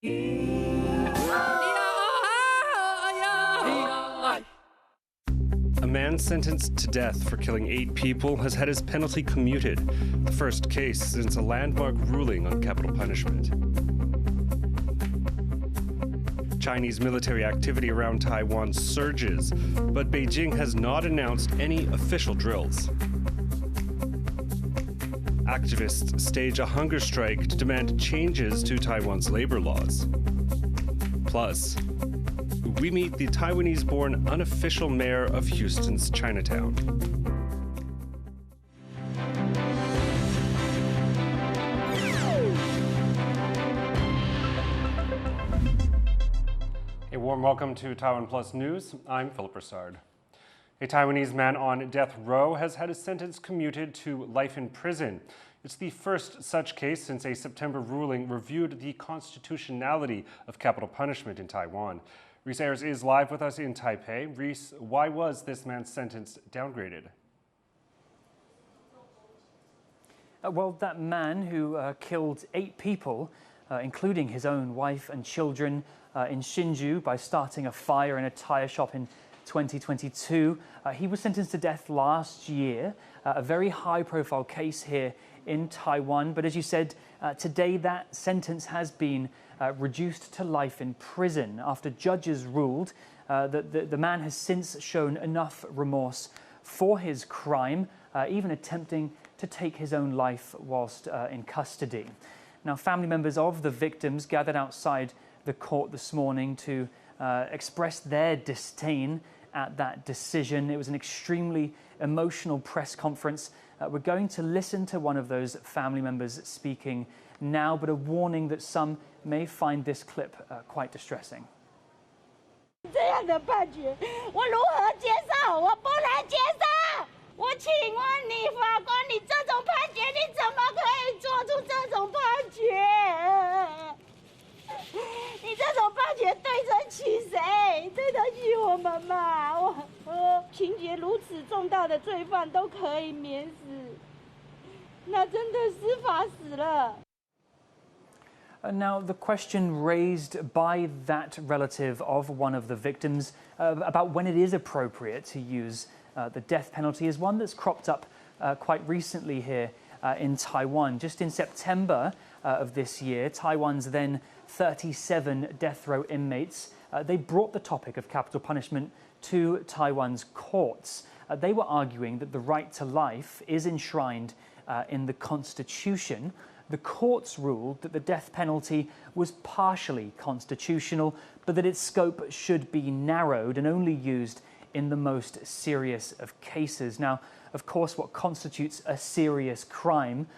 A man sentenced to death for killing 8 people has had his penalty commuted, the first case since a landmark ruling on capital punishment. Chinese military activity around Taiwan surges, but Beijing has not announced any official drills. Activists stage a hunger strike to demand changes to Taiwan's labor laws. Plus, we meet the Taiwanese-born unofficial mayor of Houston's Chinatown. A warm welcome to TaiwanPlus News. I'm Philip Broussard. A Taiwanese man on death row has had his sentence commuted to life in prison. It's the first such case since a September ruling reviewed the constitutionality of capital punishment in Taiwan. Reese Ayers is live with us in Taipei. Reese, why was this man's sentence downgraded? Well, that man who killed 8 people, including his own wife and children, in Hsinchu by starting a fire in a tire shop in 2022. He was sentenced to death last year, a very high-profile case here in Taiwan. But as you said, today that sentence has been reduced to life in prison after judges ruled that the man has since shown enough remorse for his crime, even attempting to take his own life whilst in custody. Now, family members of the victims gathered outside the court this morning to express their disdain at that decision. It was an extremely emotional press conference. We're going to listen to one of those family members speaking now, but a warning that some may find this clip quite distressing. 这样的判决，我如何接受？我不能接受！我请问你，法官，你这种判决，你怎么可以做出这种判决？你这种判决对得起谁？对得起我们吗？情节如此重大的罪犯都可以免死，那真的司法死了。 Now, the question raised by that relative of one of the victims about when it is appropriate to use the death penalty is one that's cropped up quite recently here in Taiwan. Just in September of this year, Taiwan's then 37 death row inmates, they brought the topic of capital punishment to Taiwan's courts. They were arguing that the right to life is enshrined in the Constitution. The courts ruled that the death penalty was partially constitutional, but that its scope should be narrowed and only used in the most serious of cases. Now, of course, what constitutes a serious crime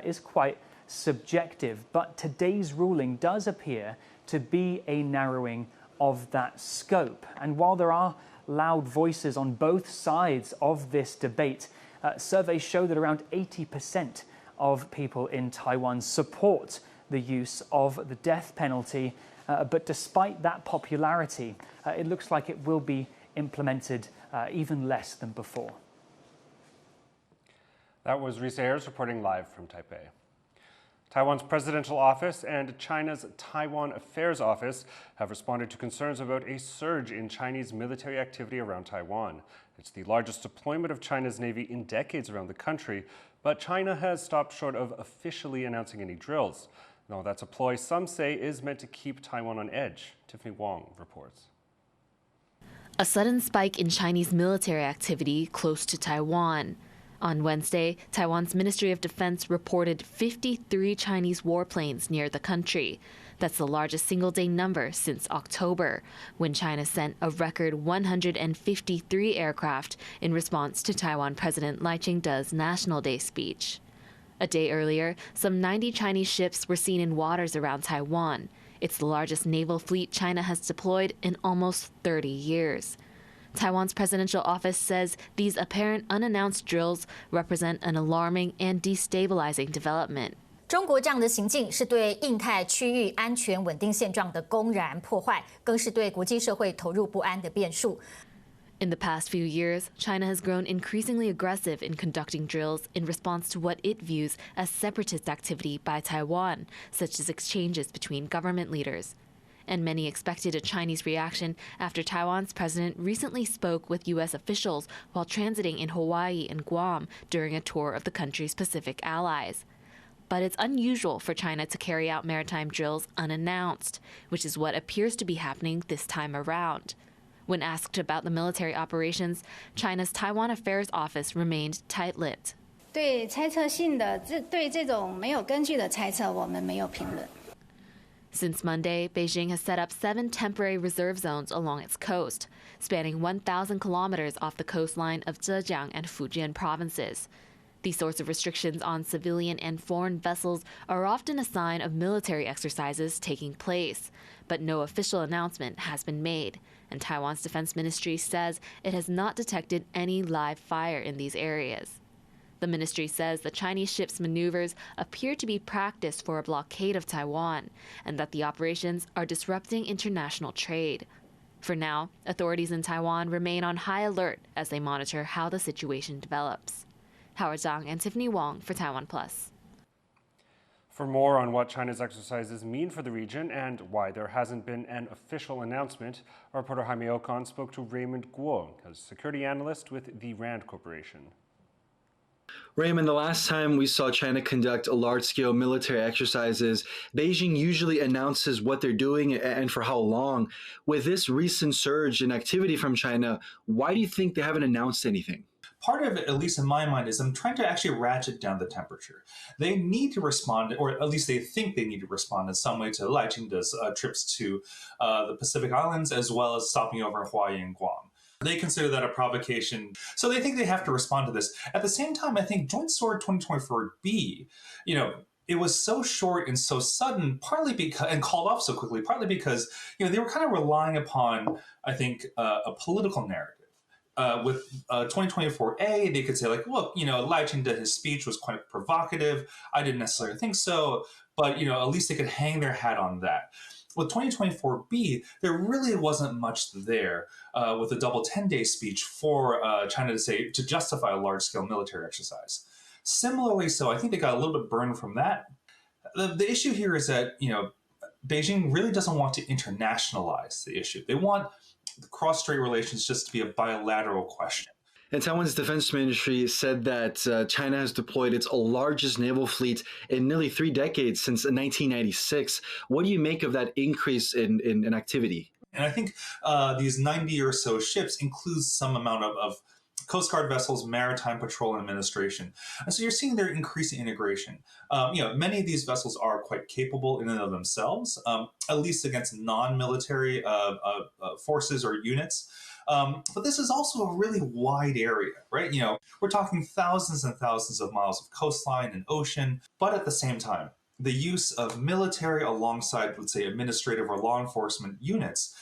is quite subjective, but today's ruling does appear to be a narrowing of that scope. And while there are loud voices on both sides of this debate, surveys show that around 80% of people in Taiwan support the use of the death penalty. But despite that popularity, it looks like it will be implemented even less than before. That was Reese Ayers reporting live from Taipei. Taiwan's presidential office and China's Taiwan Affairs Office have responded to concerns about a surge in Chinese military activity around Taiwan. It's the largest deployment of China's Navy in decades around the country, but China has stopped short of officially announcing any drills. Now, that's a ploy some say is meant to keep Taiwan on edge. Tiffany Wong reports. A sudden spike in Chinese military activity close to Taiwan. On Wednesday, Taiwan's Ministry of Defense reported 53 Chinese warplanes near the country. That's the largest single-day number since October, when China sent a record 153 aircraft in response to Taiwan President Lai Ching-te's National Day speech. A day earlier, some 90 Chinese ships were seen in waters around Taiwan. It's the largest naval fleet China has deployed in almost 30 years. Taiwan's presidential office says these apparent unannounced drills represent an alarming and destabilizing development. 中国这样的行径是对印太区域安全稳定现状的公然破坏，更是对国际社会投入不安的变数。In the past few years, China has grown increasingly aggressive in conducting drills in response to what it views as separatist activity by Taiwan, such as exchanges between government leaders. And many expected a Chinese reaction after Taiwan's president recently spoke with U.S. officials while transiting in Hawaii and Guam during a tour of the country's Pacific allies. But it's unusual for China to carry out maritime drills unannounced, which is what appears to be happening this time around. When asked about the military operations, China's Taiwan Affairs Office remained tight-lipped. 对猜测性的对这种没有根据的猜测，我们没有评论。 Since Monday, Beijing has set up 7 temporary reserve zones along its coast, spanning 1,000 kilometers off the coastline of Zhejiang and Fujian provinces. These sorts of restrictions on civilian and foreign vessels are often a sign of military exercises taking place, but no official announcement has been made, and Taiwan's defense ministry says it has not detected any live fire in these areas. The ministry says the Chinese ships' maneuvers appear to be practice for a blockade of Taiwan, and that the operations are disrupting international trade. For now, authorities in Taiwan remain on high alert as they monitor how the situation develops. Howard Zhang and Tiffany Wong for TaiwanPlus. For more on what China's exercises mean for the region and why there hasn't been an official announcement, our reporter Jaime Ocon spoke to Raymond Guo, a security analyst with the Rand Corporation. Raymond, the last time we saw China conduct large-scale military exercises, Beijing usually announces what they're doing and for how long. With this recent surge in activity from China, why do you think they haven't announced anything? Part of it, at least in my mind, is I'm trying to actually ratchet down the temperature. They need to respond, or at least they think they need to respond in some way to Lai Ching-te's trips to the Pacific Islands, as well as stopping over in Hawaii and Guam. They consider that a provocation, so they think they have to respond to this. At the same time, I think Joint Sword 2024B, it was so short and so sudden, partly because, and called off so quickly, partly because, they were kind of relying upon, I think, a political narrative. With 2024A, they could say like, look, Lai Ching-te, his speech was quite provocative. I didn't necessarily think so, but, at least they could hang their hat on that. With 2024B, there really wasn't much there with a double 10-day speech for China to justify a large-scale military exercise. Similarly, so I think they got a little bit burned from that. The issue here is that, Beijing really doesn't want to internationalize the issue. They want the cross-strait relations just to be a bilateral question. And Taiwan's defense ministry said that China has deployed its largest naval fleet in nearly 3 decades since 1996. What do you make of that increase in activity? And I think these 90 or so ships includes some amount of Coast Guard vessels, maritime patrol, and administration. And so you're seeing their increasing integration. Many of these vessels are quite capable in and of themselves, at least against non-military forces or units. But this is also a really wide area, right? We're talking thousands and thousands of miles of coastline and ocean, but at the same time, the use of military alongside, let's say, administrative or law enforcement units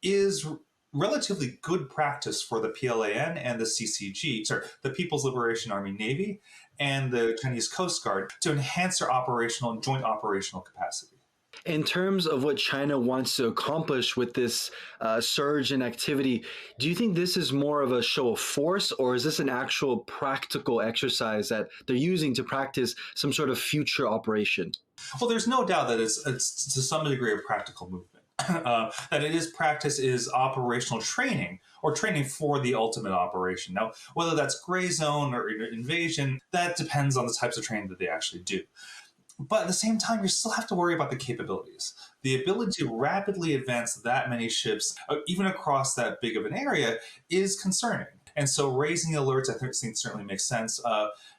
is relatively good practice for the PLAN and the the People's Liberation Army Navy and the Chinese Coast Guard to enhance their operational and joint operational capacity. In terms of what China wants to accomplish with this surge in activity, do you think this is more of a show of force, or is this an actual practical exercise that they're using to practice some sort of future operation? Well, there's no doubt that it's to some degree a practical movement. That it is operational training or training for the ultimate operation. Now, whether that's gray zone or invasion, that depends on the types of training that they actually do. But at the same time, you still have to worry about the capabilities. The ability to rapidly advance that many ships, even across that big of an area, is concerning. And so raising alerts, I think certainly makes sense.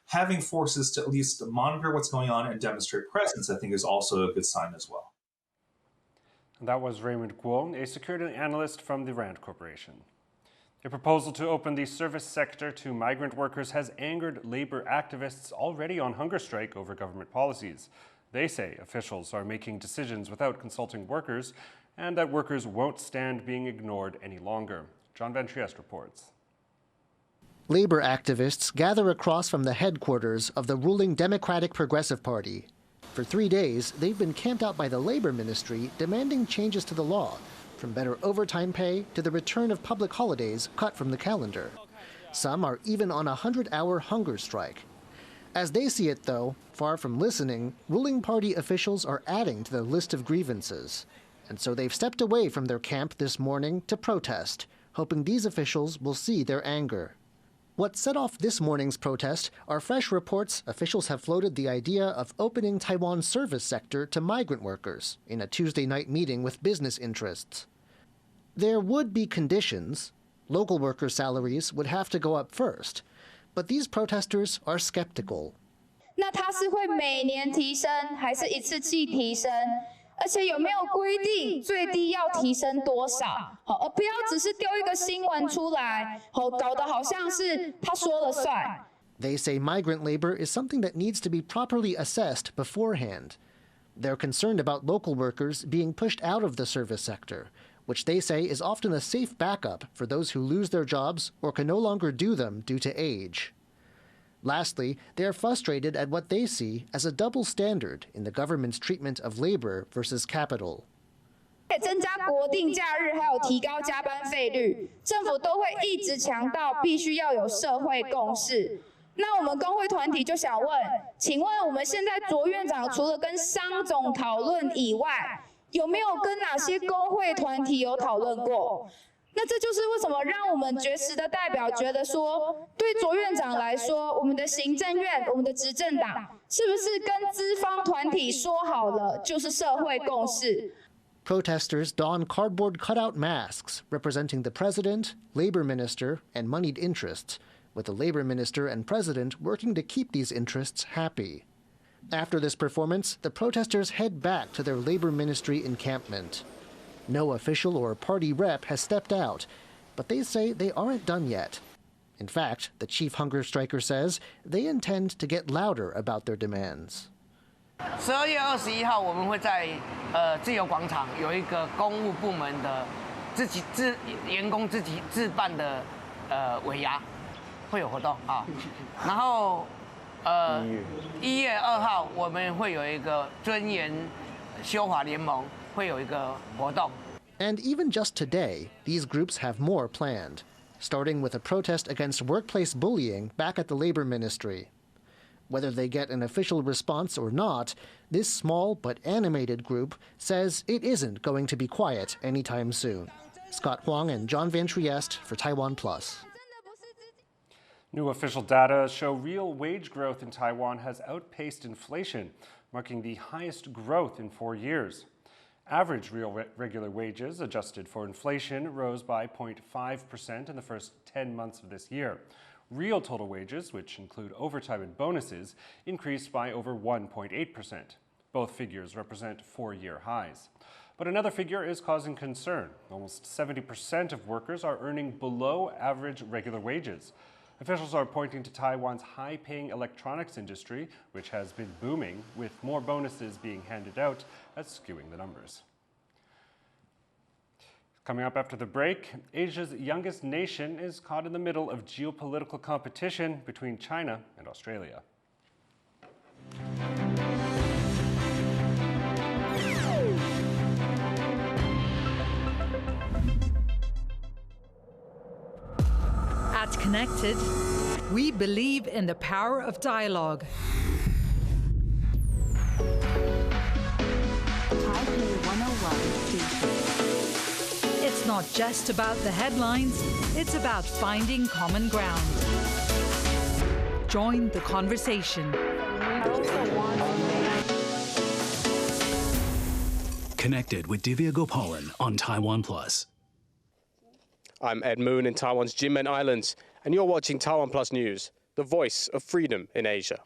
Having forces to at least monitor what's going on and demonstrate presence, I think, is also a good sign as well. And that was Raymond Guo, a security analyst from the Rand Corporation. A proposal to open the service sector to migrant workers has angered labor activists already on hunger strike over government policies. They say officials are making decisions without consulting workers and that workers won't stand being ignored any longer. John Van Trieste reports. Labor activists gather across from the headquarters of the ruling Democratic Progressive Party. For 3 days, they've been camped out by the Labor Ministry demanding changes to the law, from better overtime pay to the return of public holidays cut from the calendar. Some are even on a 100-hour hunger strike. As they see it, though, far from listening, ruling party officials are adding to their list of grievances. And so they've stepped away from their camp this morning to protest, hoping these officials will see their anger. What set off this morning's protest are fresh reports officials have floated the idea of opening Taiwan's service sector to migrant workers in a Tuesday night meeting with business interests. There would be conditions. Local workers' salaries would have to go up first. But these protesters are skeptical. 那它是会每年提升，还是一次性提升？而且有没有规定最低要提升多少？而不要只是丢一个新闻出来，搞得好像是他说了算。They say migrant labor is something that needs to be properly assessed beforehand. They're concerned about local workers being pushed out of the service sector, which they say is often a safe backup for those who lose their jobs or can no longer do them due to age. Lastly, they are frustrated at what they see as a double standard in the government's treatment of labor versus capital. 增加国定假日，还有提高加班费率，政府都会一直强调必须要有社会共识。那我们工会团体就想问，请问我们现在卓院长除了跟商总讨论以外，有没有跟哪些工会团体有讨论过？那这就是为什么让我们绝食的代表觉得说，对卓院长来说，我们的行政院、我们的执政党，是不是跟资方团体说好了，就是社会共识？ Protesters don cardboard cutout masks representing the president, labor minister, and moneyed interests, with the labor minister and president working to keep these interests happy. After this performance, the protesters head back to their labor ministry encampment. No official or party rep has stepped out, but they say they aren't done yet. In fact, the chief hunger striker says they intend to get louder about their demands. 12月21号，我们会在自由广场有一个公务部门的员工自己自办的尾牙，会有活动啊。然后1月2号我们会有一个尊严修法联盟。 And even just today, these groups have more planned, starting with a protest against workplace bullying back at the Labor Ministry. Whether they get an official response or not, this small but animated group says it isn't going to be quiet anytime soon. Scott Huang and John Van Trieste for TaiwanPlus. New official data show real wage growth in Taiwan has outpaced inflation, marking the highest growth in 4 years. Average real regular wages, adjusted for inflation, rose by 0.5% in the first 10 months of this year. Real total wages, which include overtime and bonuses, increased by over 1.8%. Both figures represent 4-year highs. But another figure is causing concern. Almost 70% of workers are earning below average regular wages. Officials are pointing to Taiwan's high-paying electronics industry, which has been booming, with more bonuses being handed out, as skewing the numbers. Coming up after the break, Asia's youngest nation is caught in the middle of geopolitical competition between China and Australia. At Connected, we believe in the power of dialogue. It's not just about the headlines, it's about finding common ground. Join the conversation. Connected with Divya Gopalan on TaiwanPlus. I'm Ed Moon in Taiwan's Jinmen Islands, and you're watching TaiwanPlus News, the voice of freedom in Asia.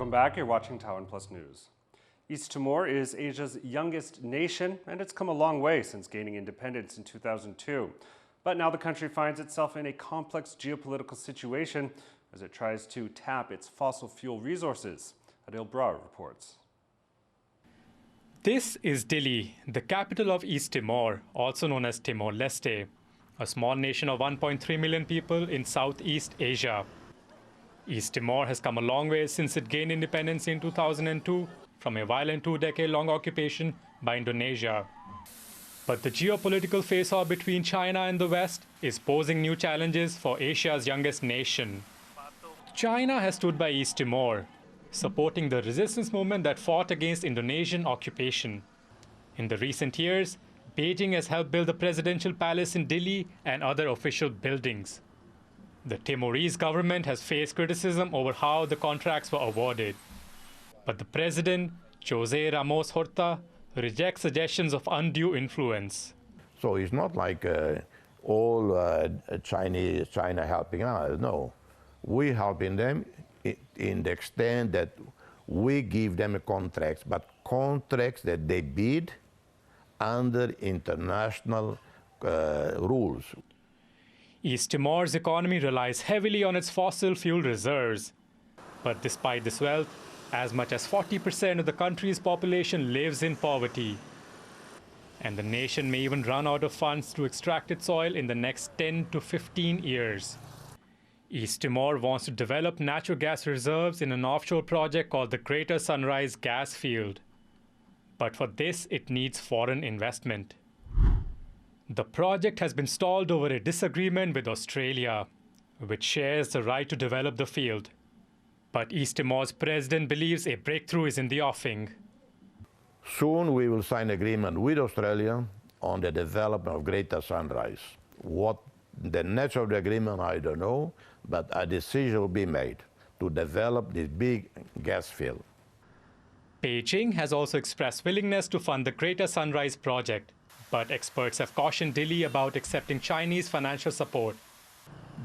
Welcome back. You're watching TaiwanPlus News. East Timor is Asia's youngest nation, and it's come a long way since gaining independence in 2002. But now the country finds itself in a complex geopolitical situation as it tries to tap its fossil fuel resources. Adil Brar reports. This is Dili, the capital of East Timor, also known as Timor-Leste, a small nation of 1.3 million people in Southeast Asia. East Timor has come a long way since it gained independence in 2002 from a violent 2-decade-long occupation by Indonesia. But the geopolitical face-off between China and the West is posing new challenges for Asia's youngest nation. China has stood by East Timor, supporting the resistance movement that fought against Indonesian occupation. In the recent years, Beijing has helped build the presidential palace in Dili and other official buildings. The Timorese government has faced criticism over how the contracts were awarded. But the president, Jose Ramos Horta, rejects suggestions of undue influence. So it's not like China helping us. No, we're helping them in the extent that we give them contracts, but contracts that they bid under international rules. East Timor's economy relies heavily on its fossil fuel reserves. But despite this wealth, as much as 40% of the country's population lives in poverty. And the nation may even run out of funds to extract its oil in the next 10 to 15 years. East Timor wants to develop natural gas reserves in an offshore project called the Greater Sunrise Gas Field. But for this, it needs foreign investment. The project has been stalled over a disagreement with Australia, which shares the right to develop the field. But East Timor's president believes a breakthrough is in the offing. Soon we will sign an agreement with Australia on the development of Greater Sunrise. What the nature of the agreement, I don't know, but a decision will be made to develop this big gas field. Beijing has also expressed willingness to fund the Greater Sunrise project, but experts have cautioned Dili about accepting Chinese financial support.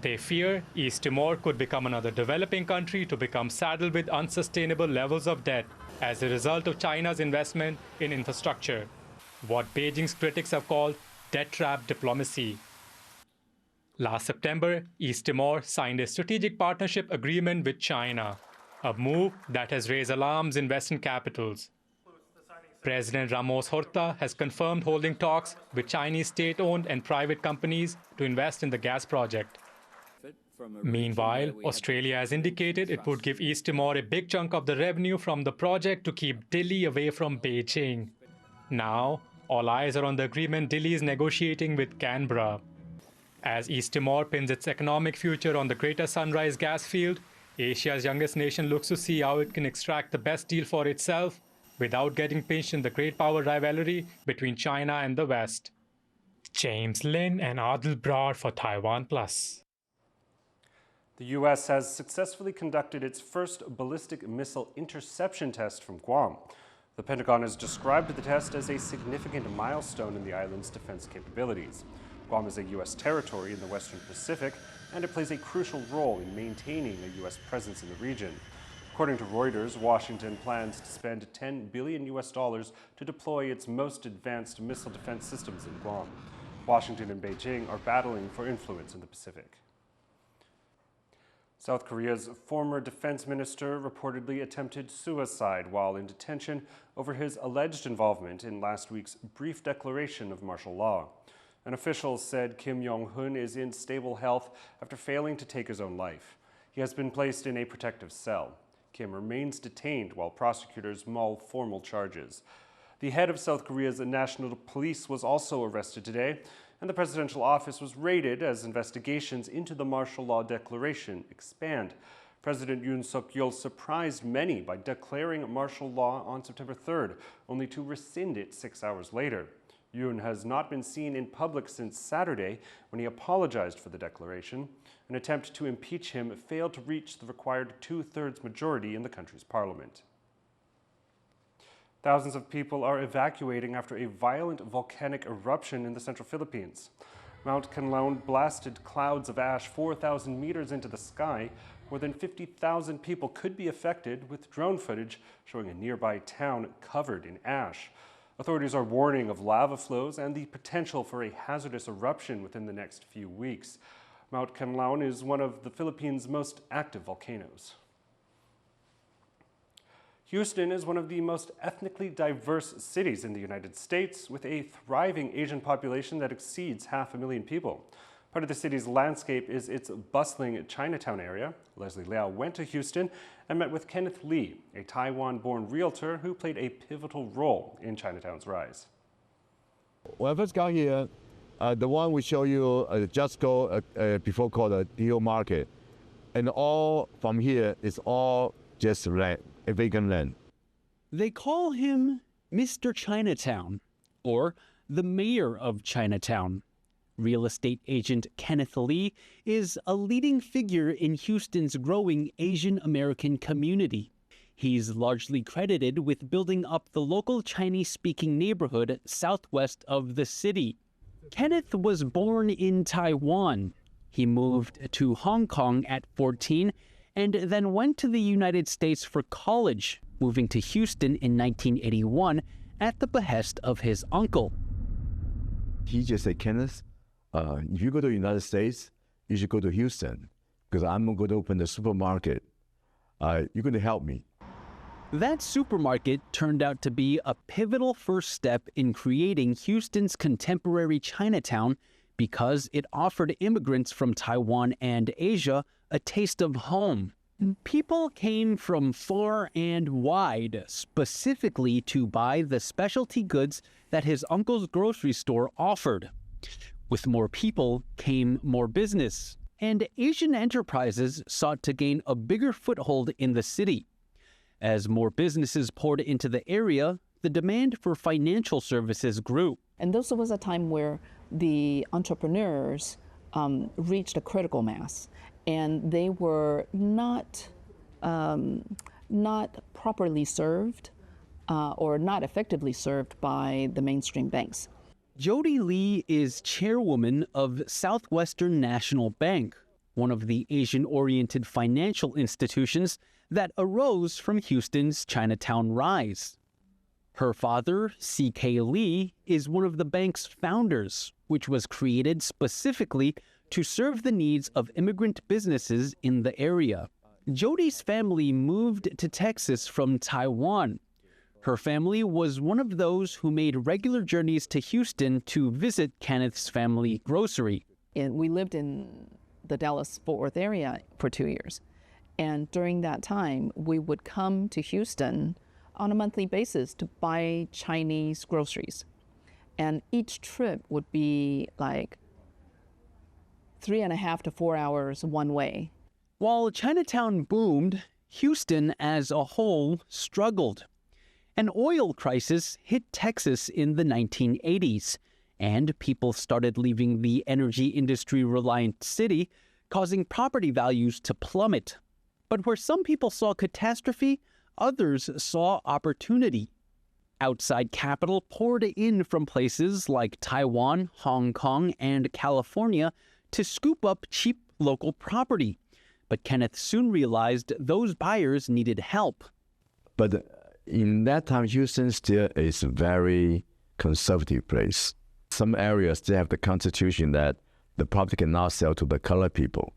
They fear East Timor could become another developing country to become saddled with unsustainable levels of debt as a result of China's investment in infrastructure, what Beijing's critics have called debt trap diplomacy. Last September, East Timor signed a strategic partnership agreement with China, a move that has raised alarms in Western capitals. President Ramos Horta has confirmed holding talks with Chinese state-owned and private companies to invest in the gas project. Meanwhile, Australia has indicated it would give East Timor a big chunk of the revenue from the project to keep Dili away from Beijing. Now, all eyes are on the agreement Dili is negotiating with Canberra. As East Timor pins its economic future on the Greater Sunrise gas field, Asia's youngest nation looks to see how it can extract the best deal for itself without getting pinched in the great power rivalry between China and the West. James Lin and Adil Brar for TaiwanPlus. The U.S. has successfully conducted its first ballistic missile interception test from Guam. The Pentagon has described the test as a significant milestone in the island's defense capabilities. Guam is a U.S. territory in the Western Pacific, and it plays a crucial role in maintaining a U.S. presence in the region. According to Reuters, Washington plans to spend $10 billion to deploy its most advanced missile defense systems in Guam. Washington and Beijing are battling for influence in the Pacific. South Korea's former defense minister reportedly attempted suicide while in detention over his alleged involvement in last week's brief declaration of martial law. An official said Kim Jong-un is in stable health after failing to take his own life. He has been placed in a protective cell. Kim remains detained while prosecutors mull formal charges. The head of South Korea's national police was also arrested today, and the presidential office was raided as investigations into the martial law declaration expand. President Yoon Suk-yeol surprised many by declaring martial law on September 3rd, only to rescind it 6 hours later. Yoon has not been seen in public since Saturday when he apologized for the declaration. An attempt to impeach him failed to reach the required two-thirds majority in the country's parliament. Thousands of people are evacuating after a violent volcanic eruption in the central Philippines. Mount Kunlun blasted clouds of ash 4,000 meters into the sky. More than 50,000 people could be affected, with drone footage showing a nearby town covered in ash. Authorities are warning of lava flows and the potential for a hazardous eruption within the next few weeks. Mount Kunlun is one of the Philippines' most active volcanoes. Houston is one of the most ethnically diverse cities in the United States, with a thriving Asian population that exceeds 500,000 people. Part of the city's landscape is its bustling Chinatown area. Leslie Liao went to Houston and met with Kenneth Lee, a Taiwan-born realtor who played a pivotal role in Chinatown's rise. When I first got here, the one we show you just go before called the Deal Market, and all from here is all just land, a vacant land. They call him Mr. Chinatown, or the mayor of Chinatown. Real estate agent Kenneth Lee is a leading figure in Houston's growing Asian-American community. He's largely credited with building up the local Chinese-speaking neighborhood southwest of the city. Kenneth was born in Taiwan. He moved to Hong Kong at 14 and then went to the United States for college, moving to Houston in 1981 at the behest of his uncle. He just said, Kenneth, if you go to the United States, you should go to Houston, because I'm going to open the supermarket. You're going to help me. That supermarket turned out to be a pivotal first step in creating Houston's contemporary Chinatown, because it offered immigrants from Taiwan and Asia a taste of home. People came from far and wide, specifically to buy the specialty goods that his uncle's grocery store offered. With more people came more business, and Asian enterprises sought to gain a bigger foothold in the city. As more businesses poured into the area, the demand for financial services grew. And this was a time where the entrepreneurs reached a critical mass, and they were not properly served or not effectively served by the mainstream banks. Jody Lee is chairwoman of Southwestern National Bank, one of the Asian-oriented financial institutions that arose from Houston's Chinatown rise. Her father, C.K. Lee, is one of the bank's founders, which was created specifically to serve the needs of immigrant businesses in the area. Jody's family moved to Texas from Taiwan. Her family was one of those who made regular journeys to Houston to visit Kenneth's family grocery. And we lived in the Dallas-Fort Worth area for 2 years. And during that time, we would come to Houston on a monthly basis to buy Chinese groceries. And each trip would be like 3.5 to 4 hours one way. While Chinatown boomed, Houston as a whole struggled. An oil crisis hit Texas in the 1980s, and people started leaving the energy industry-reliant city, causing property values to plummet. But where some people saw catastrophe, others saw opportunity. Outside capital poured in from places like Taiwan, Hong Kong, and California to scoop up cheap local property. But Kenneth soon realized those buyers needed help. But in that time, Houston still is a very conservative place. Some areas still have the constitution that the property cannot sell to the colored people.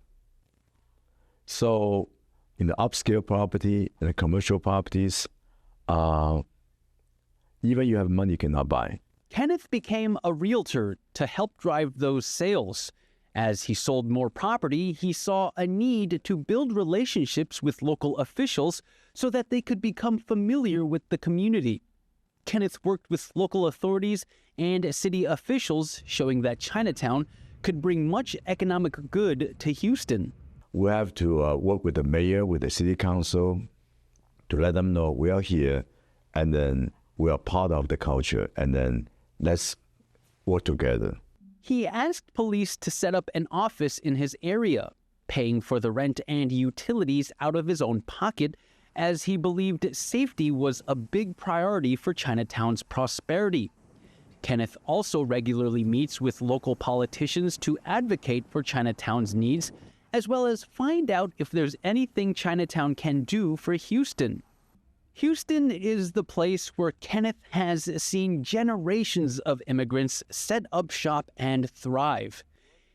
So in the upscale property and the commercial properties, even you have money, you cannot buy. Kenneth became a realtor to help drive those sales. As he sold more property, he saw a need to build relationships with local officials so that they could become familiar with the community. Kenneth worked with local authorities and city officials, showing that Chinatown could bring much economic good to Houston. We have to work with the mayor, with the city council, to let them know we are here, and then we are part of the culture, and then let's work together. He asked police to set up an office in his area, paying for the rent and utilities out of his own pocket, as he believed safety was a big priority for Chinatown's prosperity. Kenneth also regularly meets with local politicians to advocate for Chinatown's needs, as well as find out if there's anything Chinatown can do for Houston. Houston is the place where Kenneth has seen generations of immigrants set up shop and thrive.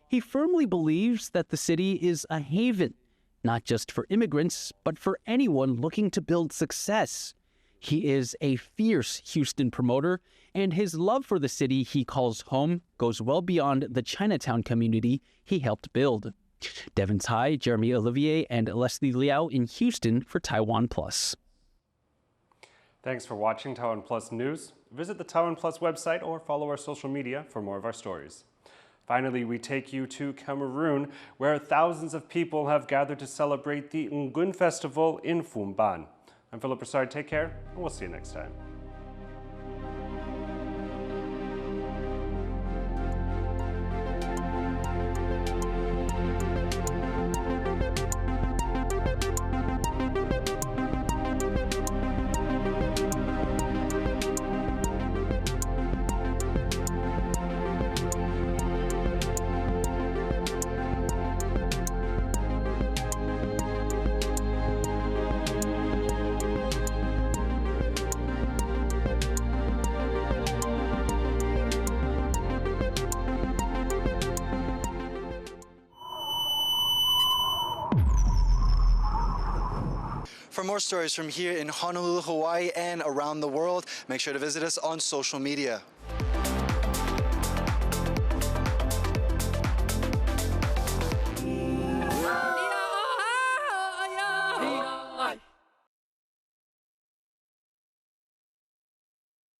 He firmly believes that the city is a haven, not just for immigrants, but for anyone looking to build success. He is a fierce Houston promoter, and his love for the city he calls home goes well beyond the Chinatown community he helped build. Devin Tai, Jeremy Olivier, and Leslie Liao in Houston for TaiwanPlus. Thanks for watching Taiwan Plus News. Visit the Taiwan Plus website or follow our social media for more of our stories. Finally, we take you to Cameroon, where thousands of people have gathered to celebrate the Ngun Festival in Fumban. I'm Philip Broussard. Take care, and we'll see you next time. For more stories from here in Honolulu, Hawaii, and around the world, make sure to visit us on social media.